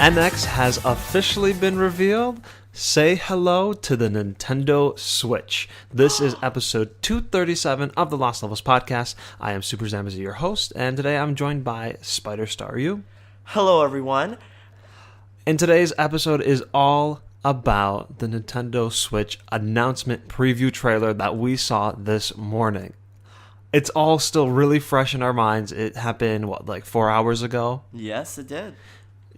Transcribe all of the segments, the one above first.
NX has officially been revealed. Say hello to the Nintendo Switch. This is episode 237 of the Lost Levels podcast. I am SuperZambezi, your host, and today I'm joined by SpiderStaryu. Hello, everyone. And today's episode is all about the Nintendo Switch announcement preview trailer that we saw this morning. It's all still really fresh in our minds. It happened, 4 hours ago? Yes, it did.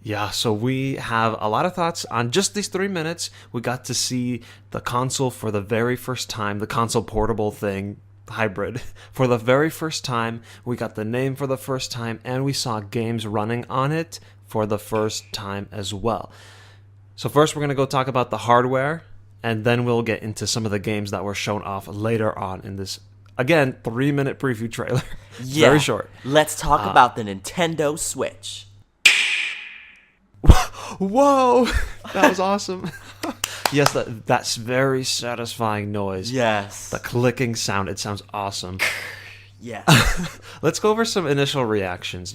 Yeah, so we have a lot of thoughts on just these 3 minutes. We got to see the console for the very first time, the console portable thing, hybrid, for the very first time. We got the name for the first time, and we saw games running on it for the first time as well. So first we're going to go talk about the hardware, and then we'll get into some of the games that were shown off later on in this, again, 3-minute preview trailer. Yeah. Very short. Let's talk about the Nintendo Switch. Whoa, that was awesome. Yes, that's very satisfying noise. Yes. The clicking sound, it sounds awesome. Yes. Let's go over some initial reactions.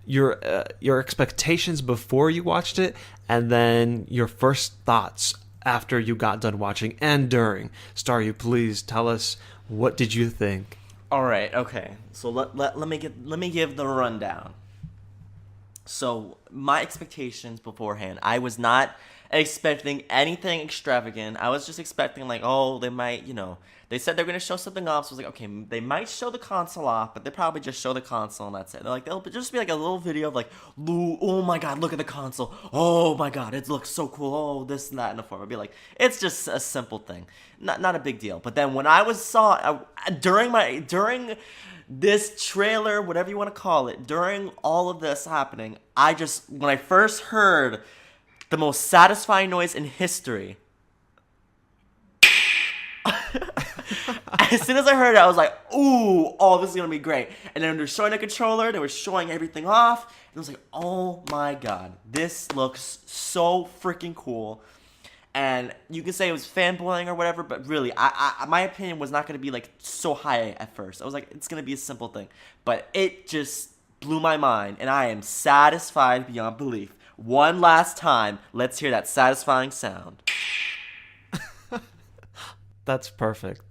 Your expectations before you watched it, and then your first thoughts after you got done watching and during. Staryu, please tell us, what did you think? All right. Okay. So let me give the rundown. So my expectations beforehand, I was not expecting anything extravagant. I was just expecting they might, they said they're going to show something off. So I was like, okay, they might show the console off, but they probably just show the console and that's it. They're like, they'll just be like a little video of oh my God, look at the console. Oh my God, it looks so cool. Oh, this and that and the form. I'd be like, it's just a simple thing, not a big deal. But then when I during this trailer, whatever you want to call it, during all of this happening, when I first heard the most satisfying noise in history, as soon as I heard it, I was like, ooh, oh, this is going to be great. And then they're showing the controller, they were showing everything off, and I was like, oh my God, this looks so freaking cool. And you can say it was fanboying or whatever, but really, my opinion was not going to be so high at first. I was like, it's going to be a simple thing. But it just blew my mind, and I am satisfied beyond belief. One last time, let's hear that satisfying sound. That's perfect.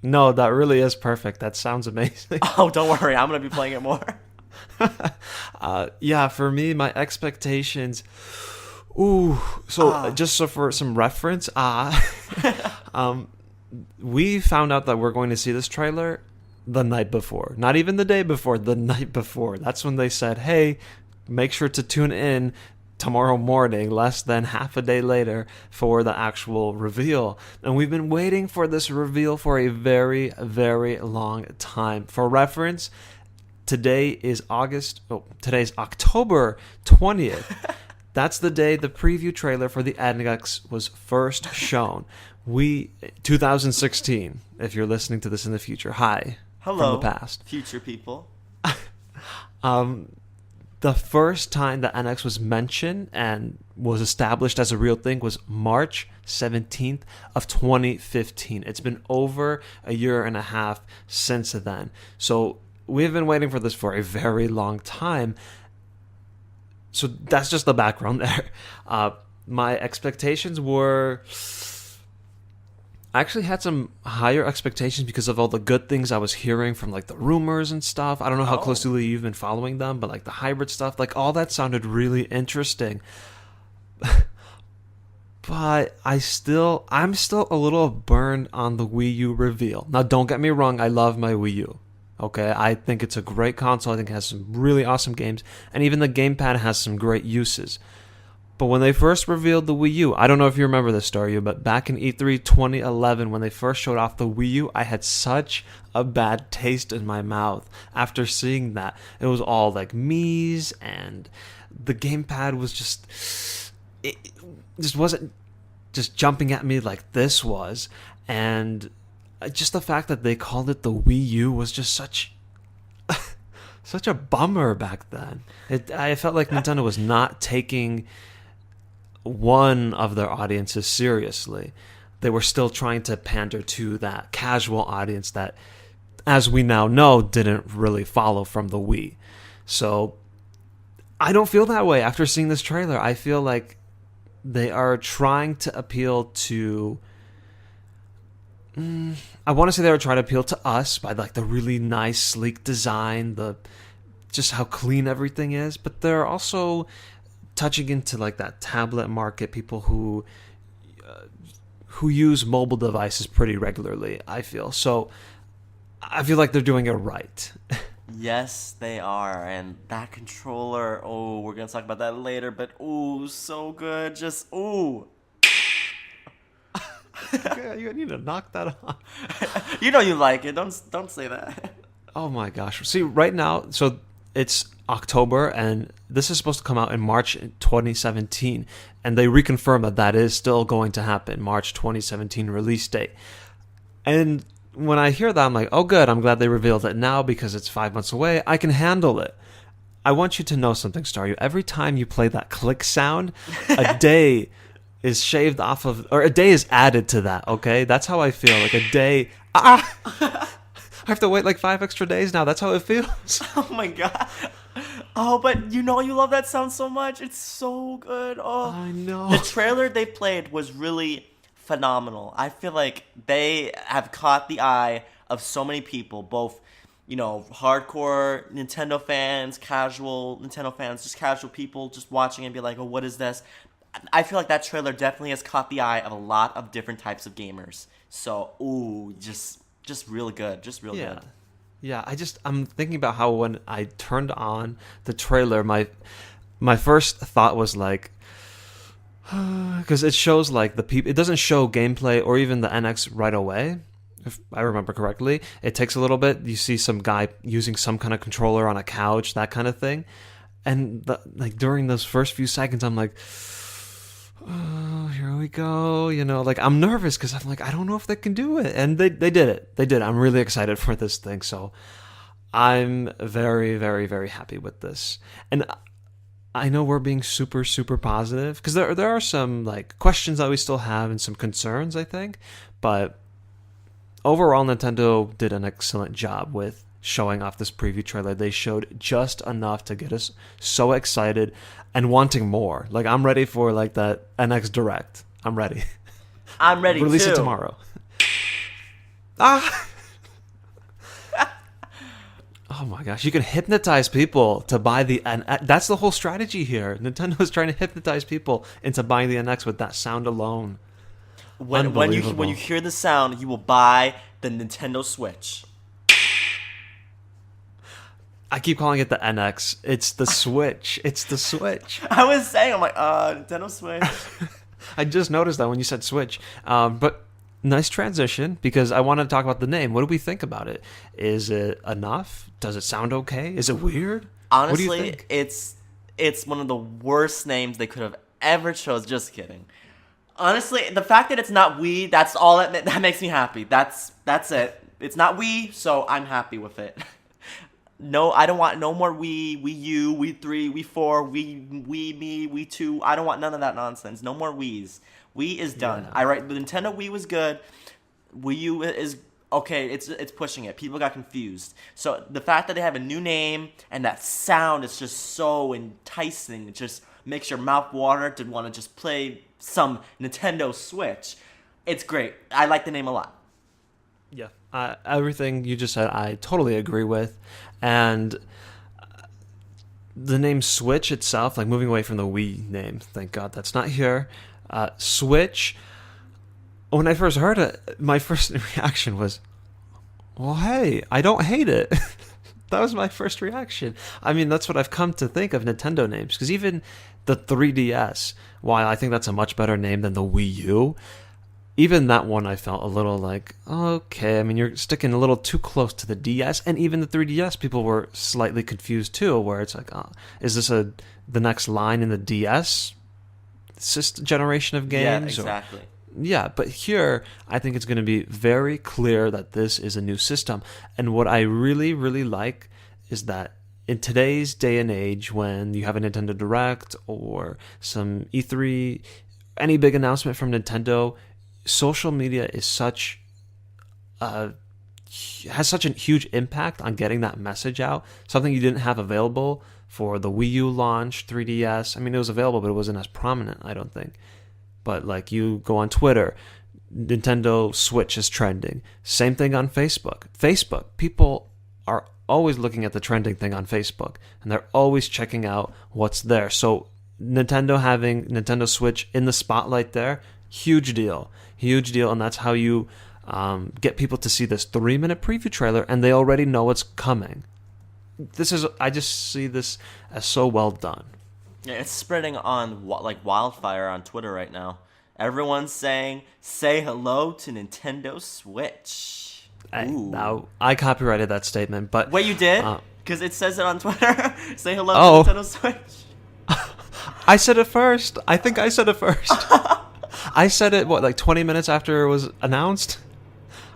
No, that really is perfect. That sounds amazing. Oh, don't worry. I'm going to be playing it more. Yeah, for me, my expectations... just for some reference, we found out that we're going to see this trailer the night before. Not even the day before, the night before. That's when they said, hey, make sure to tune in tomorrow morning, less than half a day later, for the actual reveal. And we've been waiting for this reveal for a very, very long time. For reference, today's October 20th. That's the day the preview trailer for the NX was first shown. 2016, if you're listening to this in the future. Hi. Hello, from the past. Future people. The first time the NX was mentioned and was established as a real thing was March 17th of 2015. It's been over a year and a half since then. So we've been waiting for this for a very long time. So that's just the background there. My expectations were... I actually had some higher expectations because of all the good things I was hearing from the rumors and stuff. I don't know how closely you've been following them, but the hybrid stuff, all that sounded really interesting. But I'm still a little burned on the Wii U reveal. Now, don't get me wrong, I love my Wii U. Okay, I think it's a great console. I think it has some really awesome games. And even the gamepad has some great uses. But when they first revealed the Wii U, I don't know if you remember this, Staryu, but back in E3 2011, when they first showed off the Wii U, I had such a bad taste in my mouth after seeing that. It was all Mii's, and the gamepad was it just wasn't just jumping at me like this was. And just the fact that they called it the Wii U was just such a bummer back then. I felt like Nintendo was not taking one of their audiences seriously. They were still trying to pander to that casual audience that, as we now know, didn't really follow from the Wii. So I don't feel that way after seeing this trailer. I feel like they are trying to appeal to. I want to say they were trying to appeal to us by like the really nice, sleek design, the just how clean everything is. But they're also touching into like that tablet market, people who use mobile devices pretty regularly. I feel so. I feel like they're doing it right. Yes, they are. And that controller, oh, we're going to talk about that later, but ooh, so good. Just ooh. You need to knock that off. You know you like it. Don't say that. Oh my gosh. See, right now, so it's October, and this is supposed to come out in March 2017, and they reconfirm that that is still going to happen, March 2017 release date. And when I hear that, I'm like, oh good, I'm glad they revealed it now because it's 5 months away. I can handle it. I want you to know something, Staryu. Every time you play that click sound, a day is shaved off of, or a day is added to that, okay? That's how I feel. Like a day, I have to wait like 5 extra days now. That's how it feels. Oh my god. Oh, but you know you love that sound so much. It's so good. Oh, I know. The trailer they played was really phenomenal. I feel like they have caught the eye of so many people, both, you know, hardcore Nintendo fans, casual Nintendo fans, just casual people just watching and be like, oh, what is this? I feel like that trailer definitely has caught the eye of a lot of different types of gamers. So, ooh, just really good. Just real good. Yeah, I'm thinking about how when I turned on the trailer, my first thought was like, because it shows like the people, it doesn't show gameplay or even the NX right away, if I remember correctly. It takes a little bit. You see some guy using some kind of controller on a couch, that kind of thing, and like during those first few seconds, I'm like, oh, here we go. You know, like I'm nervous because I'm like, I don't know if they can do it, and they did it. They did. I'm really excited for this thing, so I'm very, very, very happy with this, and I know we're being super, super positive because there are some like questions that we still have and some concerns, I think. But overall, Nintendo did an excellent job with showing off this preview trailer. They showed just enough to get us so excited and wanting more. Like I'm ready for like that NX Direct. I'm ready. I'm ready Release too. it tomorrow. Ah. Oh my gosh, you can hypnotize people to buy the NX. That's the whole strategy here. Nintendo is trying to hypnotize people into buying the NX with that sound alone. When you hear the sound, you will buy the Nintendo Switch. I keep calling it the NX. It's the Switch. It's the Switch. I was saying, I'm like, Nintendo Switch. I just noticed that when you said Switch. But nice transition because I want to talk about the name. What do we think about it? Is it enough? Does it sound okay? Is it weird? Honestly, what do you think? it's one of the worst names they could have ever chose. Just kidding. Honestly, the fact that it's not Wii, that's all that makes me happy. That's it. It's not Wii, so I'm happy with it. No, I don't want no more Wii, Wii U, Wii 3, Wii 4, Wii Me, Wii 2. I don't want none of that nonsense. No more Wiis. Wii is done. Yeah. The Nintendo Wii was good. Wii U is okay. It's pushing it. People got confused. So the fact that they have a new name and that sound is just so enticing. It just makes your mouth water to want to just play some Nintendo Switch. It's great. I like the name a lot. Yeah. Everything you just said, I totally agree with. And the name Switch itself, like moving away from the Wii name, thank God that's not here. Switch, when I first heard it, my first reaction was, well, hey, I don't hate it. That was my first reaction. I mean, that's what I've come to think of Nintendo names. Because even the 3DS, while I think that's a much better name than the Wii U, even that one I felt a little like, okay, I mean, you're sticking a little too close to the DS. And even the 3DS, people were slightly confused too, where it's like, is this the next line in the DS generation of games? Yeah, exactly. Yeah, but here, I think it's going to be very clear that this is a new system. And what I really, really like is that in today's day and age, when you have a Nintendo Direct or some E3, any big announcement from Nintendo, social media is has such a huge impact on getting that message out, something you didn't have available for the Wii U launch, 3DS. I mean, it was available, but it wasn't as prominent, I don't think. But like you go on Twitter, Nintendo Switch is trending. Same thing on Facebook. Facebook, people are always looking at the trending thing on Facebook, and they're always checking out what's there. So Nintendo having Nintendo Switch in the spotlight there, huge deal, and that's how you get people to see this 3-minute preview trailer, and they already know what's coming. I just see this as so well done. Yeah, it's spreading on like wildfire on Twitter right now. Everyone's saying, "Say hello to Nintendo Switch." I copyrighted that statement, but wait, you did? Because it says it on Twitter. Say hello to Nintendo Switch. I said it first. I think I said it first. I said it, like 20 minutes after it was announced?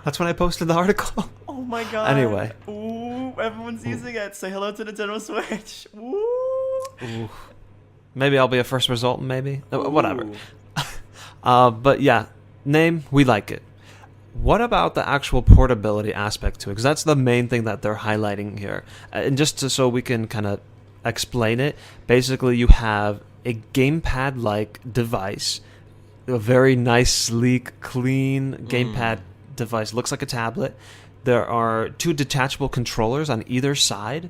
That's when I posted the article. Oh my god. Anyway. Ooh, everyone's using it. Say hello to Nintendo Switch. Ooh. Maybe I'll be a first result, maybe. Whatever. But yeah, name, we like it. What about the actual portability aspect to it? Because that's the main thing that they're highlighting here. And just so we can kind of explain it, basically you have a gamepad-like device, a very nice, sleek, clean gamepad device. Looks like a tablet. There are 2 detachable controllers on either side.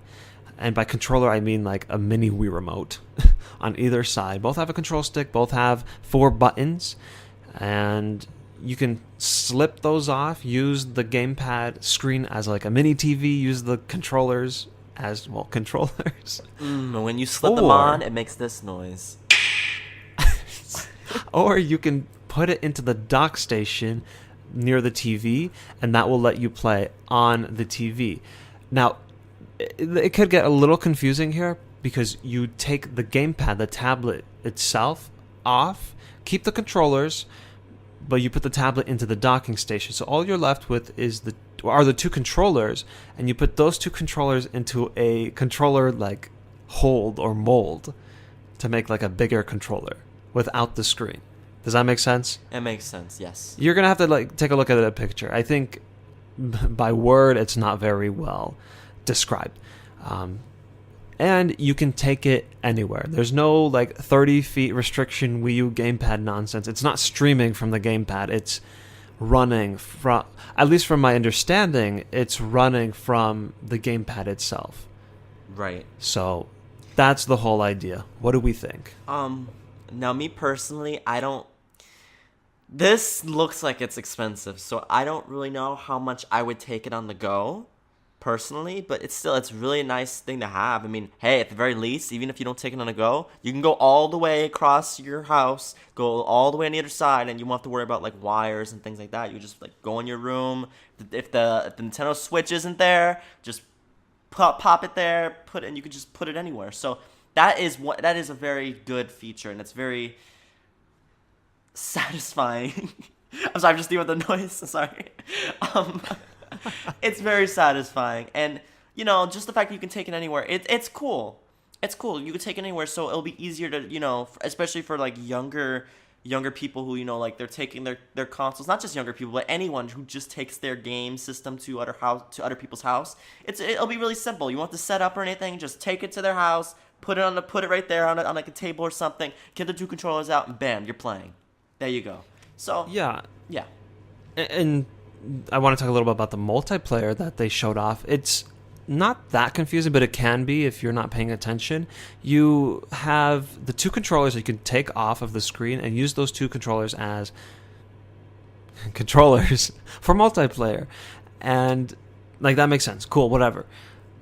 And by controller, I mean like a mini Wii remote on either side. Both have a control stick. Both have 4 buttons. And you can slip those off, use the gamepad screen as like a mini TV, use the controllers as, well, controllers. When you slip them on, it makes this noise. Or you can put it into the dock station near the TV, and that will let you play on the TV. Now, it could get a little confusing here because you take the gamepad, the tablet itself, off, keep the controllers, but you put the tablet into the docking station. So all you're left with are the 2 controllers, and you put those 2 controllers into a controller like hold or mold to make like a bigger controller without the screen. Does that make sense? It makes sense, yes. You're gonna have to like take a look at a picture. I think by word it's not very well described. And you can take it anywhere. There's no like 30 feet restriction Wii U gamepad nonsense. It's not streaming from the gamepad. It's running from, at least from my understanding, it's running from the gamepad itself. Right. So that's the whole idea. What do we think? Now me personally, this looks like it's expensive, so I don't really know how much I would take it on the go. Personally, but it's really a nice thing to have. I mean, hey, at the very least, even if you don't take it on a go, you can go all the way across your house, go all the way on the other side, and you won't have to worry about like wires and things like that. You just like go in your room. If the Nintendo Switch isn't there, just pop it there, and you can just put it anywhere. So that is a very good feature, and it's very satisfying. I'm sorry, I'm just dealing with the noise. Sorry. It's very satisfying, and just the fact that you can take it anywhere, it's cool. It's cool. You can take it anywhere, so it'll be easier to especially for like younger people who like they're taking their consoles. Not just younger people, but anyone who just takes their game system to other people's house. It'll be really simple. You won't have to set up or anything. Just take it to their house, put it right there on like a table or something. Get the 2 controllers out, and bam, you're playing. There you go. So yeah. And I want to talk a little bit about the multiplayer that they showed off. It's not that confusing, but it can be if you're not paying attention. You have the 2 controllers that you can take off of the screen and use those 2 controllers as controllers for multiplayer. And like that makes sense. Cool, whatever.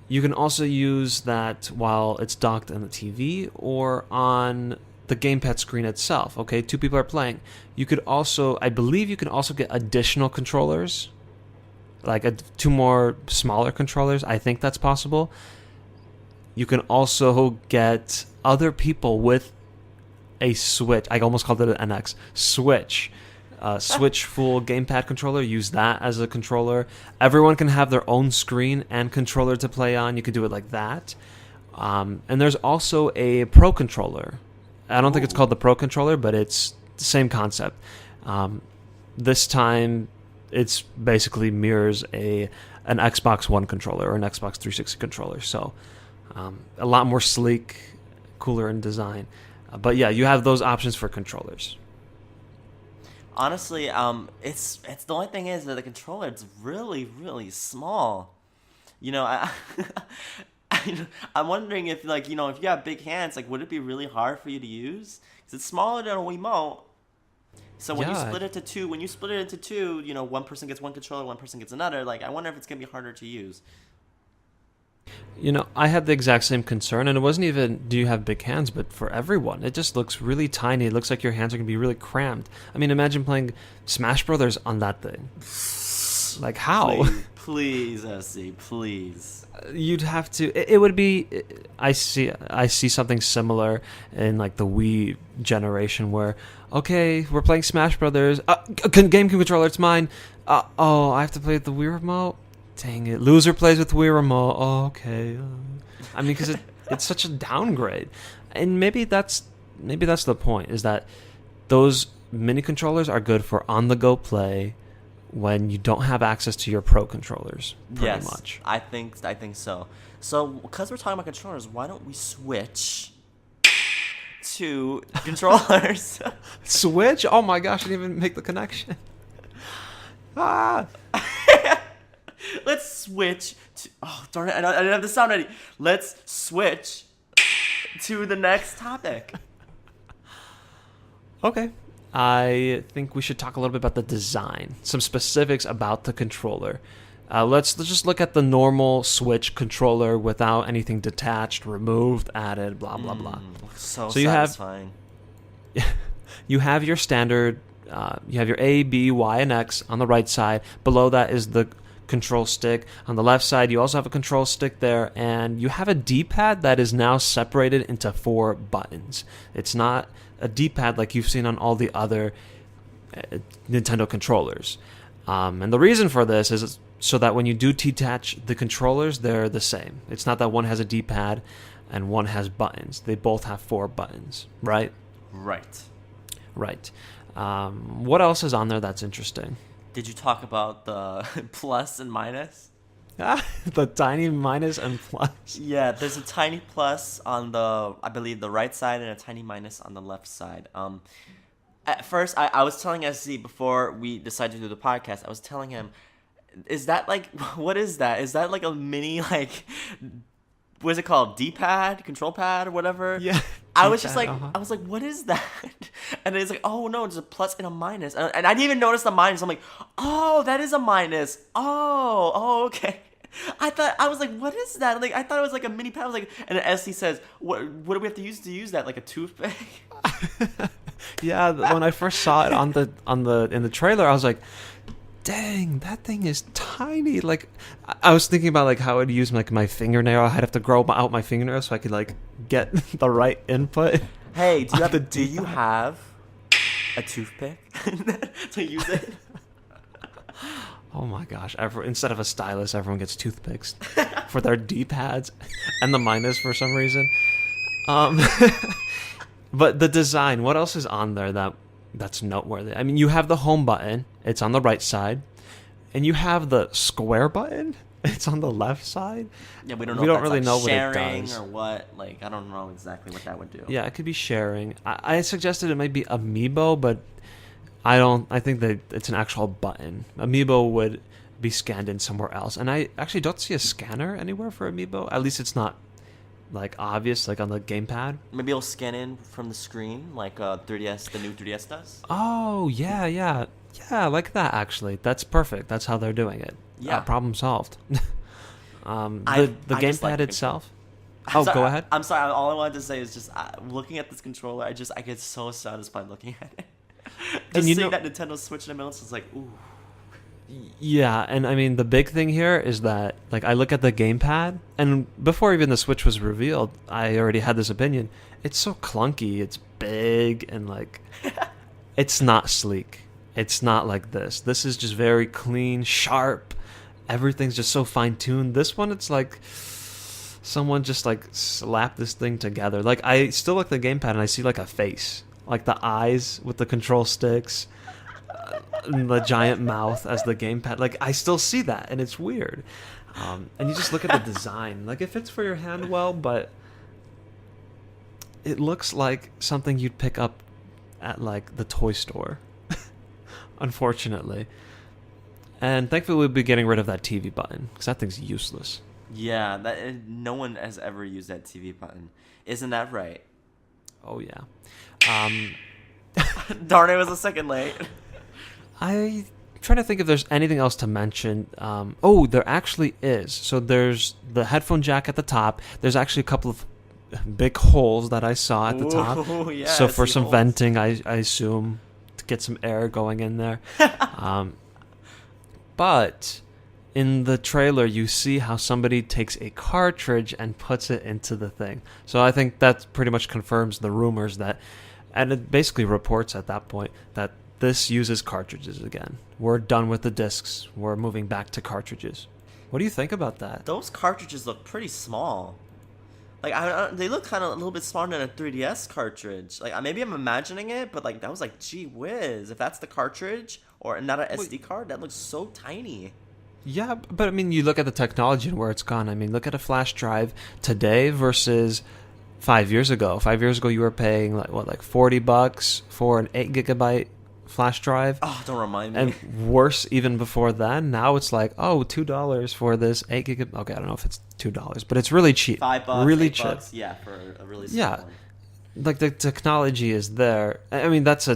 You can also use that while it's docked on the TV or on the gamepad screen itself. Okay, 2 people are playing. You could also, I believe you can also get additional controllers, like 2 more smaller controllers. I think that's possible. You can also get other people with a Switch. I almost called it an NX. Switch. Switch full gamepad controller. Use that as a controller. Everyone can have their own screen and controller to play on. You could do it like that. And there's also a Pro controller. I don't think it's called the Pro controller, but it's the same concept. This time, it's basically mirrors an Xbox One controller or an Xbox 360 controller. So A lot more sleek, cooler in design. But yeah, you have those options for controllers. Honestly, it's the only thing is that the controller it's really really small. I I'm wondering if like if you have big hands, like would it be really hard for you to use? Because it's smaller than a Wiimote. So when you Yeah, split it to two, one person gets one controller, one person gets another. Like I wonder if it's gonna be harder to use. I had the exact same concern, and it wasn't even do you have big hands, but for everyone, it just looks really tiny. It looks like your hands are going to be really crammed. I mean, imagine playing Smash Brothers on that thing. Like, how? Please, SC, please. You'd have to. It would be. I see something similar in like the Wii generation where, okay, we're playing Smash Brothers. GameCube controller, it's mine. Oh, I have to play with the Wii remote. Dang it! Loser plays with Wii remote. Oh, okay. I mean, because it's such a downgrade, and maybe that's the point. Is that those mini controllers are good for on-the-go play when you don't have access to your pro controllers. Pretty much. I think so. So because we're talking about controllers, why don't we switch to controllers? Switch? Oh my gosh! I didn't even make the connection. Ah. Let's switch to. Oh darn it! I didn't have the sound ready. Let's switch to the next topic. Okay. I think we should talk a little bit about the design, some specifics about the controller. Let's just look at the normal Switch controller without anything detached, removed, added, blah blah blah. So you satisfying. You have your standard. You have your A, B, Y, and X on the right side. Below that is the control stick. On the left side, you also have a control stick there, and you have a D-pad that is now separated into 4 buttons. It's not a D-pad like you've seen on all the other Nintendo controllers. And the reason for this is so that when you do detach the controllers, they're the same. It's not that one has a D-pad and one has buttons. They both have 4 buttons, right? Right. What else is on there that's interesting? Did you talk about the plus and minus? The tiny minus and plus. Yeah, there's a tiny plus on I believe, the right side and a tiny minus on the left side. At first, I was telling SZ before we decided to do the podcast, I was telling him, is that like, what is that? Is that like a mini, like, what is it called? D-pad? Control pad or whatever? Yeah. I was just like, what is that? And he's like, oh no, it's a plus and a minus. And I didn't even notice the minus. I'm like, oh, that is a minus. Oh, okay. I was like, what is that? Like, I thought it was like a mini pad. I was like, and then SC says, what do we have to use that? Like a toothpick? Yeah, when I first saw it in the trailer, I was like, dang, that thing is tiny. Like, I was thinking about like how I'd use like my fingernail. I'd have to grow out my fingernail so I could like get the right input. Hey, do you have a toothpick to use it? Oh my gosh! Instead of a stylus, everyone gets toothpicks for their D-pads and the minus for some reason. But the design, what else is on there that's noteworthy? I mean, you have the home button. It's on the right side. And you have the square button. It's on the left side. Yeah, we don't really know what it sharing does. Or what. Like, I don't know exactly what that would do. Yeah, it could be sharing. I suggested it might be Amiibo, but I think that it's an actual button. Amiibo would be scanned in somewhere else. And I actually don't see a scanner anywhere for Amiibo. At least it's not like obvious, like on the gamepad. Maybe it'll scan in from the screen, like 3DS, the new 3DS does. Oh yeah, I like that actually. That's perfect. That's how they're doing it. Yeah, problem solved. The gamepad itself. Go ahead. I'm sorry. All I wanted to say is just looking at this controller. I get so satisfied looking at it. Just seeing that Nintendo Switch in the middle is like, ooh. Yeah, and I mean the big thing here is that like I look at the gamepad, and before even the Switch was revealed, I already had this opinion. It's so clunky. It's big and like it's not sleek. It's not like this. This is just very clean, sharp. Everything's just so fine-tuned. This one, it's like someone just like slapped this thing together. Like I still look at the gamepad and I see like a face, like the eyes with the control sticks. The giant mouth as the gamepad. Like I still see that, and it's weird. And you just look at the design. Like, it fits for your hand well, but it looks like something you'd pick up at, like, the toy store. Unfortunately. And thankfully we'll be getting rid of that TV button, because that thing's useless. Yeah, no one has ever used that TV button. Isn't that right? Oh, yeah. Darn, it was a second late. I'm trying to think if there's anything else to mention. There actually is. So there's the headphone jack at the top. There's actually a couple of big holes that I saw at the top. Ooh, yeah, so for some holes. venting, I assume, to get some air going in there. But in the trailer, you see how somebody takes a cartridge and puts it into the thing. So I think that pretty much confirms the rumors that, and it basically reports at that point that this uses cartridges again. We're done with the discs. We're moving back to cartridges. What do you think about that? Those cartridges look pretty small. Like, they look kind of a little bit smaller than a 3DS cartridge. Like, maybe I'm imagining it, but like that was like, gee whiz, if that's the cartridge or not an SD card, that looks so tiny. Yeah, but I mean, you look at the technology and where it's gone. I mean, look at a flash drive today versus 5 years ago. 5 years ago, you were paying like $40 for an 8 GB flash drive. Oh, don't remind me. And worse, even before then, now it's like, $2 for this 8 GB. Okay, I don't know if it's $2, but it's really cheap. $5, really $8, cheap. yeah, for a really small one. Like the technology is there. I mean, that's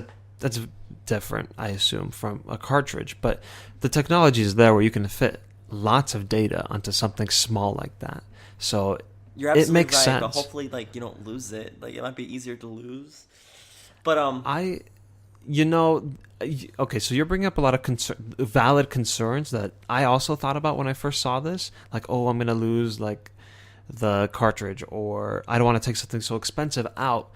different, I assume, from a cartridge, but the technology is there where you can fit lots of data onto something small like that. So you're absolutely it makes right, sense. but hopefully, like, you don't lose it. Like, it might be easier to lose. But okay, so you're bringing up a lot of valid concerns that I also thought about when I first saw this. Like, I'm going to lose, like, the cartridge, or I don't want to take something so expensive out.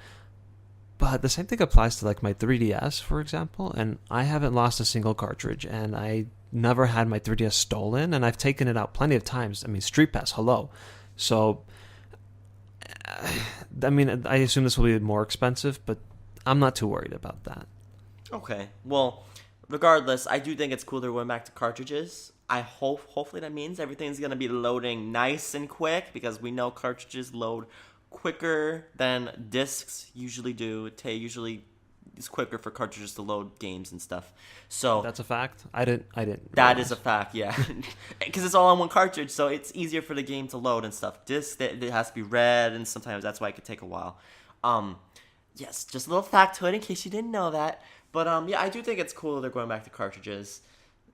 But the same thing applies to, like, my 3DS, for example, and I haven't lost a single cartridge, and I never had my 3DS stolen, and I've taken it out plenty of times. I mean, Street Pass, hello. So, I mean, I assume this will be more expensive, but I'm not too worried about that. Okay, well, regardless, I do think it's cool they're going back to cartridges. Hopefully that means everything's going to be loading nice and quick, because we know cartridges load quicker than discs usually do. Usually is quicker for cartridges to load games and stuff. So that's a fact. I didn't. That is a fact, yeah, because it's all on one cartridge, so it's easier for the game to load and stuff. Disc, it has to be read, and sometimes that's why it could take a while. Yes, just a little factoid in case you didn't know that. But yeah, I do think it's cool they're going back to cartridges.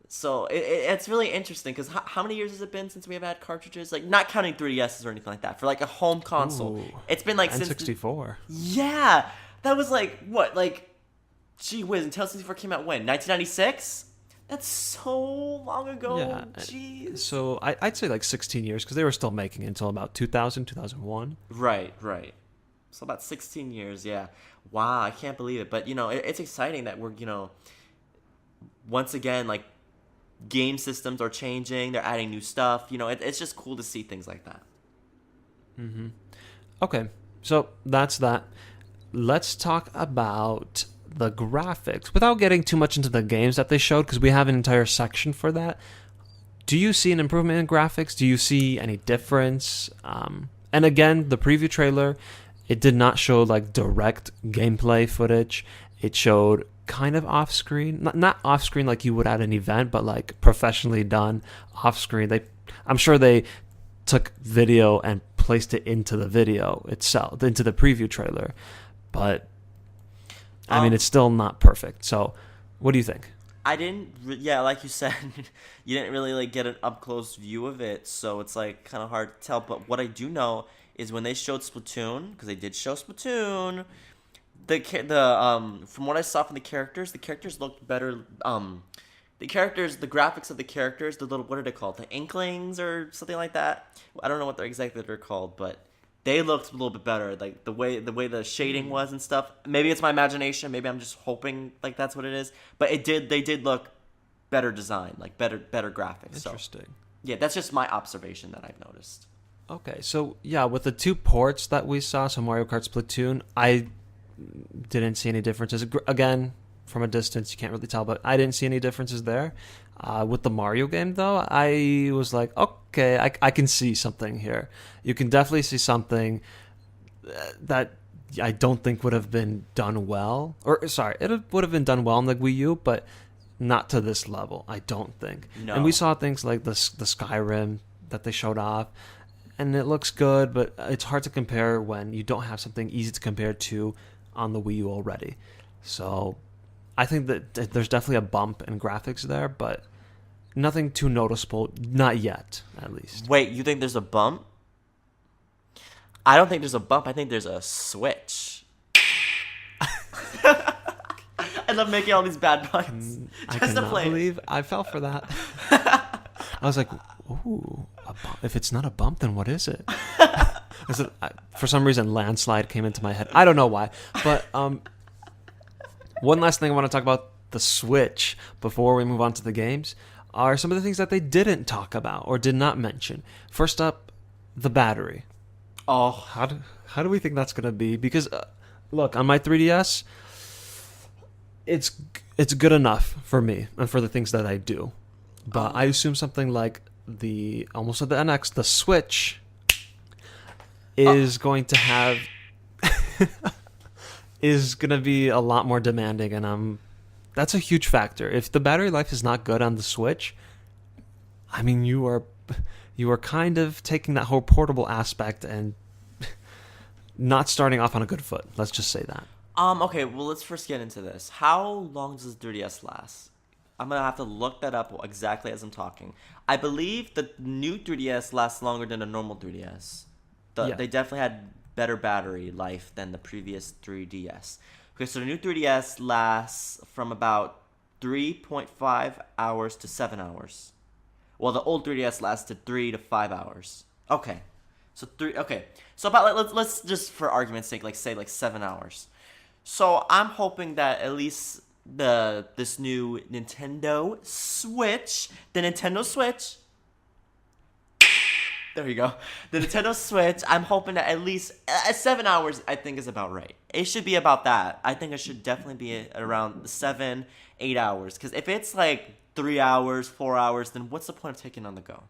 So it's really interesting, because how many years has it been since we have had cartridges? Like, not counting 3DSs or anything like that. For like a home console, it's been like N64. Yeah, that was like what? Like, gee whiz, Nintendo 64 came out when? 1996. That's so long ago. Yeah. Jeez. So I'd say like 16 years, because they were still making it until about 2000, 2001. Right. So about 16 years, yeah. Wow, I can't believe it. But, it's exciting that we're, once again, like, game systems are changing. They're adding new stuff. It's just cool to see things like that. Mm-hmm. Okay, so that's that. Let's talk about the graphics. Without getting too much into the games that they showed, because we have an entire section for that. Do you see an improvement in graphics? Do you see any difference? And again, the preview trailer, it did not show like direct gameplay footage. It showed kind of off-screen, not off-screen like you would at an event, but like professionally done off-screen. I'm sure they took video and placed it into the video itself, into the preview trailer. But I mean, it's still not perfect. So, what do you think? I didn't, like you said, you didn't really like get an up-close view of it, so it's like kind of hard to tell. But what I do know is when they showed Splatoon, because they did show Splatoon, from what I saw from the characters looked better. The graphics of the characters, the little, what are they called? The Inklings or something like that. I don't know what they're called, but they looked a little bit better. Like the way the shading was and stuff. Maybe it's my imagination. Maybe I'm just hoping like that's what it is. But they did look better designed, like better graphics. Interesting. So, yeah, that's just my observation that I've noticed. Okay, so yeah, with the two ports that we saw, so Mario Kart, Splatoon, I didn't see any differences. Again, from a distance, you can't really tell, but I didn't see any differences there. With the Mario game, though, I was like, okay, I can see something here. You can definitely see something that I don't think would have been done well. Or, sorry, would have been done well on the Wii U, but not to this level, I don't think. No. And we saw things like the Skyrim that they showed off, and it looks good, but it's hard to compare when you don't have something easy to compare to on the Wii U already. So I think that there's definitely a bump in graphics there, but nothing too noticeable, not yet, at least. Wait, you think there's a bump? I don't think there's a bump. I think there's a switch. I love making all these bad puns. I cannot believe I fell for that. I was like, ooh, a bump. If it's not a bump, then what is it? For some reason, landslide came into my head. I don't know why. But one last thing I want to talk about the Switch before we move on to the games are some of the things that they didn't talk about or did not mention. First up, the battery. Oh, how do we think that's going to be? Because, look, on my 3DS, it's good enough for me and for the things that I do. But I assume something like almost like the NX, the Switch, is going to have is going to be a lot more demanding, and that's a huge factor. If the battery life is not good on the Switch, I mean, you are kind of taking that whole portable aspect and not starting off on a good foot. Let's just say that. Okay, well, let's first get into this. How long does 3DS last? I'm going to have to look that up exactly as I'm talking. I believe the new 3DS lasts longer than a normal 3DS. They definitely had better battery life than the previous 3DS. Okay, so the new 3DS lasts from about 3.5 hours to 7 hours. Well, the old 3DS lasted 3 to 5 hours. Okay. So about let's just for argument's sake say 7 hours. So I'm hoping that at least this new Nintendo Switch, there you go. The Nintendo Switch, I'm hoping that at least 7 hours I think is about right. It should be about that. I think it should definitely be at around 7, 8 hours. Because if it's 3 hours, 4 hours, then what's the point of taking it on the go?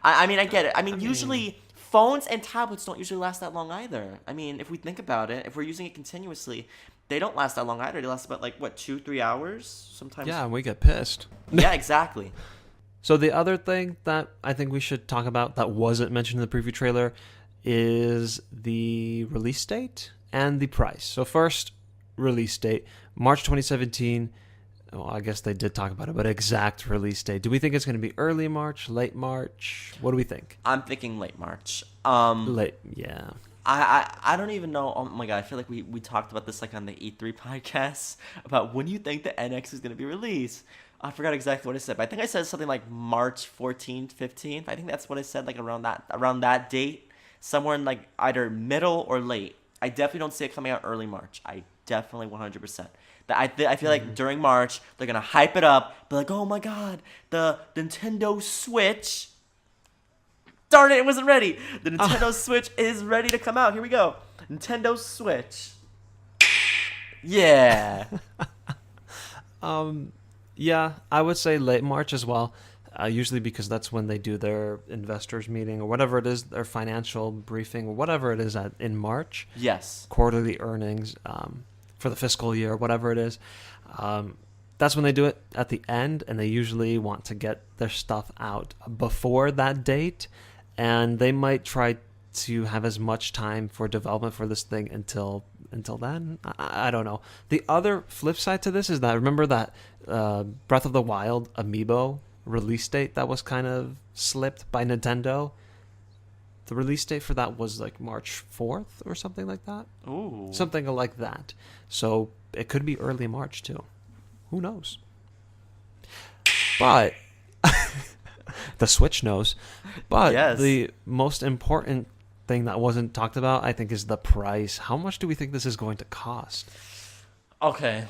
I mean, I get it. I mean, usually phones and tablets don't usually last that long either. I mean, if we think about it, if we're using it continuously, they don't last that long either. They last about 2-3 hours sometimes. Yeah, and we get pissed. Yeah, exactly. So the other thing that I think we should talk about that wasn't mentioned in the preview trailer is the release date and the price. So first, release date, March 2017. Well, I guess they did talk about it, but exact release date. Do we think it's going to be early March, late March? What do we think? I'm thinking late March. Late, yeah. I don't even know. Oh my god, I feel like we talked about this on the E3 podcast about when you think the NX is going to be released. I forgot exactly what I said, but I think I said something like March 14th, 15th. I think that's what I said, around that date, somewhere in either middle or late. I definitely don't see it coming out early March. I definitely 100%. I feel like during March they're gonna hype it up, be like, oh my god, the Nintendo Switch. Darn it wasn't ready. The Nintendo Switch is ready to come out. Here we go. Nintendo Switch. Yeah. Yeah, I would say late March as well. Usually because that's when they do their investors meeting or whatever it is, their financial briefing or whatever it is in March. Yes. Quarterly earnings for the fiscal year, whatever it is. That's when they do it at the end, and they usually want to get their stuff out before that date, and they might try to have as much time for development for this thing until then. I don't know. The other flip side to this is that, remember that Breath of the Wild amiibo release date that was kind of slipped by Nintendo? The release date for that was March 4th or something like that. Ooh. Something like that. So it could be early March too. Who knows? But the Switch knows. But yes. The most important thing that wasn't talked about, I think, is the price. How much do we think this is going to cost? Okay.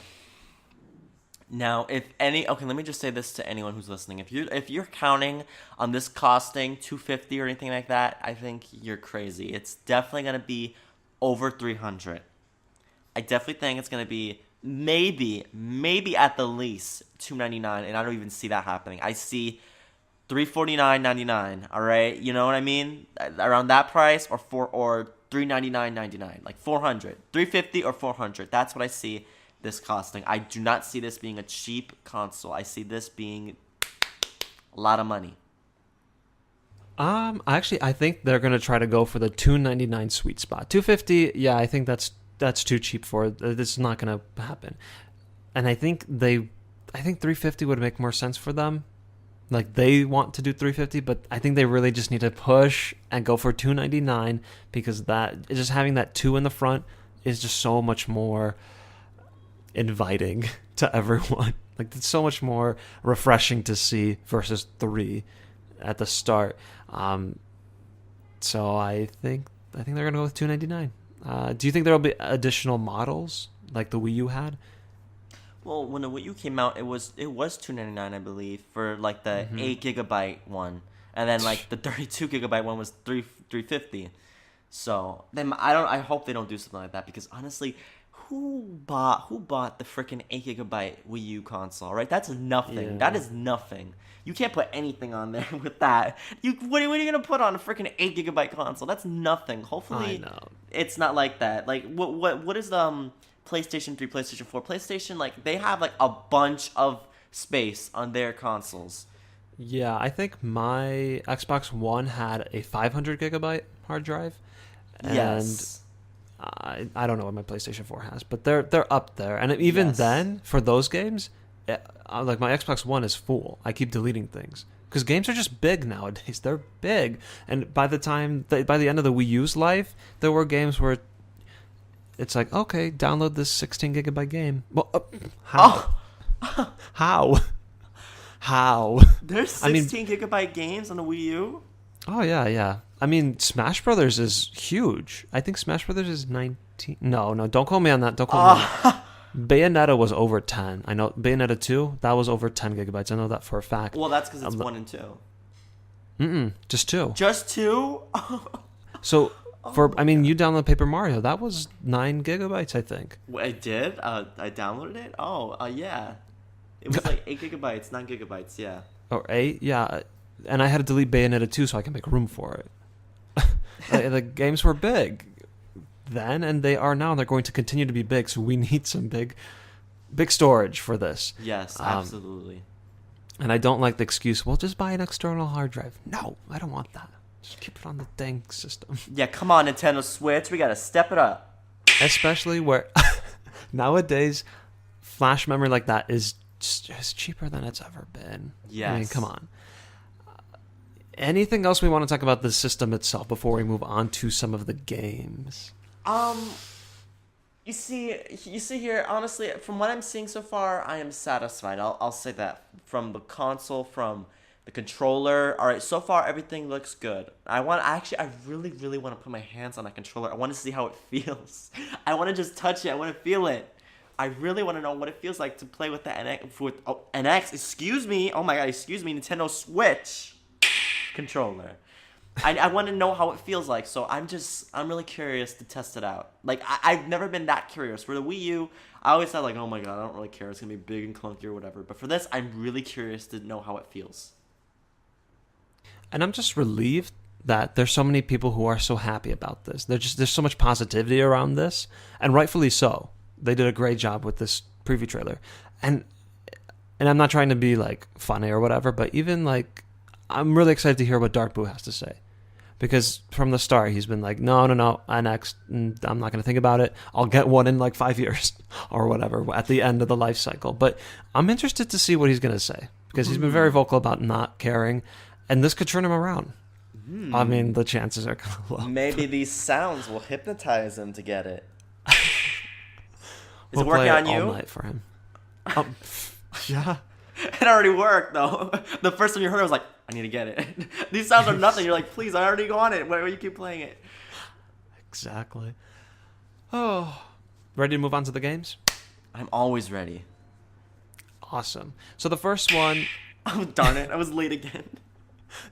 Now, let me just say this to anyone who's listening. If you're counting on this costing $250 or anything like that, I think you're crazy. It's definitely going to be over $300. I definitely think it's going to be maybe at the least $299, and I don't even see that happening. I see $349.99. All right, you know what I mean? Around that price, or $399.99, like 400, 350 or 400. That's what I see this costing. I do not see this being a cheap console. I see this being a lot of money. Actually, I think they're gonna try to go for the $299 sweet spot. $250, yeah, I think that's too cheap for it. This is not gonna happen. And I think $350 would make more sense for them. Like, they want to do $350, but I think they really just need to push and go for $299, because that just having that 2 in the front is just so much more inviting to everyone. Like, it's so much more refreshing to see versus 3 at the start. So I think they're gonna go with $299. Do you think there'll be additional models like the Wii U had? Well, when the Wii U came out, it was $299, I believe, for like the 8 GB one, and then like the 32 GB one was $350. So then I hope they don't do something like that, because honestly, who bought the freaking 8 GB Wii U console? Right, that's nothing. Yeah. That is nothing. You can't put anything on there with that. What are you gonna put on a freaking 8 GB console? That's nothing. Hopefully, I know. it's not like that. Like what is PlayStation 3, PlayStation 4, PlayStation, like they have like a bunch of space on their consoles. Yeah, I think my Xbox One had a 500 gigabyte hard drive, and Yes. I don't know what my PlayStation 4 has, but they're up there. And even Yes. then, for those games, like my Xbox One is full. I keep deleting things because games are just big nowadays. They're big, and by the end of the Wii U's life, there were games where it's like, okay, download this 16 gigabyte game. Well, how? How? How? There's 16 gigabyte games on the Wii U? Oh, yeah. I mean, Smash Brothers is huge. I think Smash Brothers is 19. No, don't quote me on that. Don't quote me on that. Bayonetta was over 10. I know Bayonetta 2, that was over 10 gigabytes. I know that for a fact. Well, that's because it's 1 and 2. Just 2. Just 2? So, you download Paper Mario. That was 9 gigabytes, I think. I did? I downloaded it? Oh, yeah. It was like 8 gigabytes, 9 gigabytes, yeah. Or 8, yeah. And I had to delete Bayonetta 2 so I can make room for it. The games were big then, and they are now. They're going to continue to be big, so we need some big storage for this. Yes, absolutely. And I don't like the excuse, well, just buy an external hard drive. No, I don't want that. Just keep it on the dang system. Yeah, come on, Nintendo Switch. We got to step it up. Especially where nowadays, flash memory like that is cheaper than it's ever been. Yes. I mean, come on. Anything else we want to talk about the system itself before we move on to some of the games? You see here, honestly, from what I'm seeing so far, I am satisfied. I'll say that. From the console, from the controller. All right, so far everything looks good. I really, really want to put my hands on that controller. I want to see how it feels. I want to just touch it. I want to feel it. I really want to know what it feels like to play with the Nintendo Switch controller. I want to know how it feels like, so I'm really curious to test it out. Like, I've never been that curious. For the Wii U, I always thought like, oh my god, I don't really care, it's gonna be big and clunky or whatever. But for this, I'm really curious to know how it feels. And I'm just relieved that there's so many people who are so happy about this. There's so much positivity around this, and rightfully so. They did a great job with this preview trailer, and I'm not trying to be like funny or whatever, but even like, I'm really excited to hear what Dark Boo has to say. Because from the start, he's been like, no, NX, I'm not going to think about it. I'll get one in like 5 years or whatever at the end of the life cycle. But I'm interested to see what he's going to say. Because he's been very vocal about not caring. And this could turn him around. I mean, the chances are kind of low. Maybe these sounds will hypnotize him to get it. Is We'll it working play on you? all night for him. Yeah. It already worked, though. The first time you heard it, I was like, I need to get it. These sounds are nothing. You're like, please, I already got it. Why do you keep playing it? Exactly. Oh. Ready to move on to the games? I'm always ready. Awesome. So the first one... Oh, darn it. I was late again.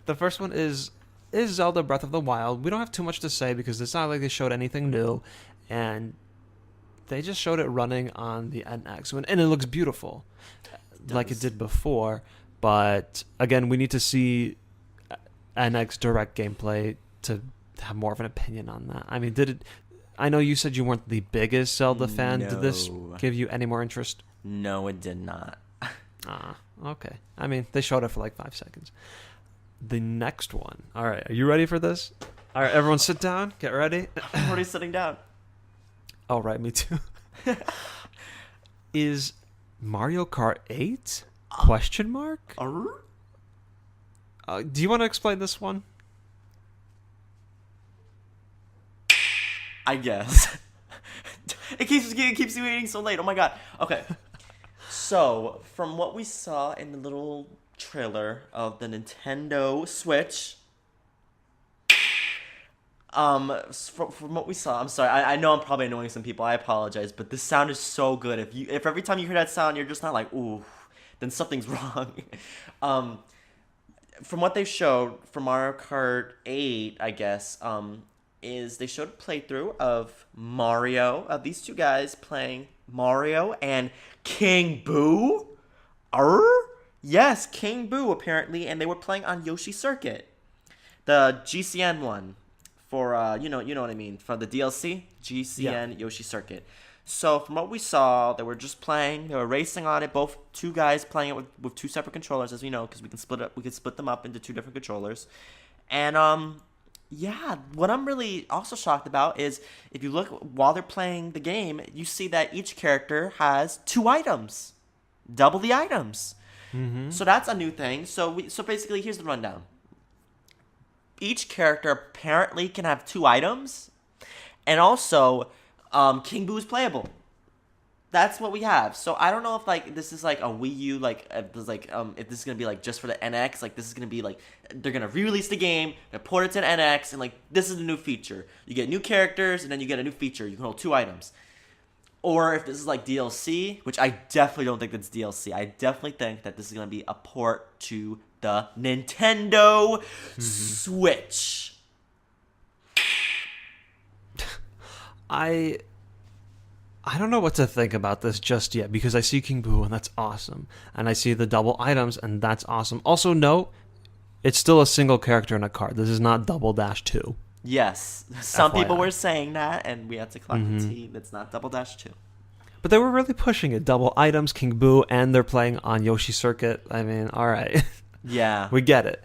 The first one is Zelda Breath of the Wild. We don't have too much to say because it's not like they showed anything new. And they just showed it running on the NX, and it looks beautiful, like it did before. But again, we need to see NX direct gameplay to have more of an opinion on that. I mean, did it? I know you said you weren't the biggest Zelda fan. No. Did this give you any more interest? No, it did not. Okay. I mean, they showed it for like 5 seconds. The next one. All right, are you ready for this? All right, everyone sit down. Get ready. I'm already sitting down. All right, me too. Is Mario Kart 8? Question mark? Do you want to explain this one? I guess. It keeps you waiting so late. Oh my god. Okay. So, from what we saw in the little trailer of the Nintendo Switch, from what we saw, I'm sorry, I know I'm probably annoying some people. I apologize, but the sound is so good. If every time you hear that sound, you're just not like, ooh, then something's wrong. From what they showed for Mario Kart 8, I guess, is they showed a playthrough of Mario, of these two guys playing Mario and King Boo. Yes, King Boo apparently, and they were playing on Yoshi Circuit, the GCN one for you know what I mean, for the DLC GCN Yoshi Circuit. So from what we saw, they were just playing. They were racing on it. Both two guys playing it with two separate controllers, as we know, because we can split them up into two different controllers. And yeah, what I'm really also shocked about is if you look while they're playing the game, you see that each character has 2 items, double the items. Mm-hmm. So that's a new thing. So basically, here's the rundown. Each character apparently can have 2 items, and also King Boo is playable. That's what we have. So I don't know if like this is like a Wii U, like if this is gonna be like just for the NX, like this is gonna be like they're gonna re-release the game, they port it to the NX, and like this is the new feature. You get new characters, and then you get a new feature. You can hold 2 items. Or if this is like DLC, which I definitely don't think that's DLC. I definitely think that this is gonna be a port to the Nintendo Switch. I don't know what to think about this just yet, because I see King Boo, and that's awesome. And I see the double items, and that's awesome. Also, note, it's still a single character in a card. This is not Double Dash 2. Yes. Some FYI. people were saying that, and we had to collect the tea. That's not Double Dash 2. But they were really pushing it. Double items, King Boo, and they're playing on Yoshi Circuit. I mean, all right. Yeah. We get it.